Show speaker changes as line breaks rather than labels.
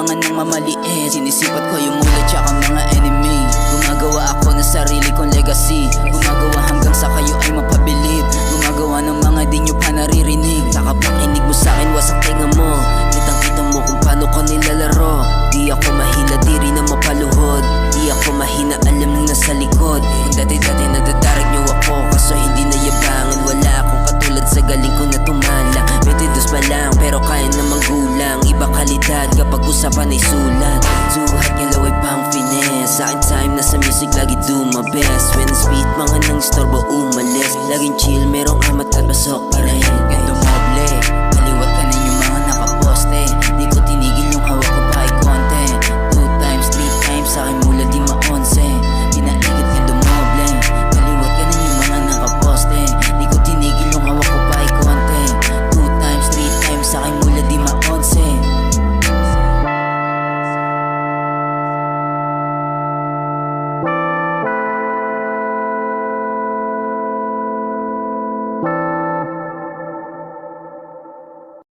mga nang mamaliit. Sinisipat ko yung mula tsaka mga enemy. Gumagawa ako ng sarili kong legacy. Gumagawa hanggang sa kayo ay mapabilib. Gumagawa ng mga di nyo pa naririnig. Nakapakinig mo sa'kin, wasak tinga mo. Kitang-kita mo kung paano ko nilalaro. Di ako mahina, di rin na mapaluhod. Di ako mahina, alam nang nasa likod. Kung dati-dati nadadarag nyo ako, kaso hindi na yabangan. Wala akong katulad sa galing ko na tumala. 22 pa lang, pero kaya namang gulang. Iba kalidad kapag usapan ay sulat. Suhat ngalaw ay pang finesse. Sa akin time na sa music lagi do my best. When I speed, mga nang istorbo umalis. Laging chill, merong amat at pasok.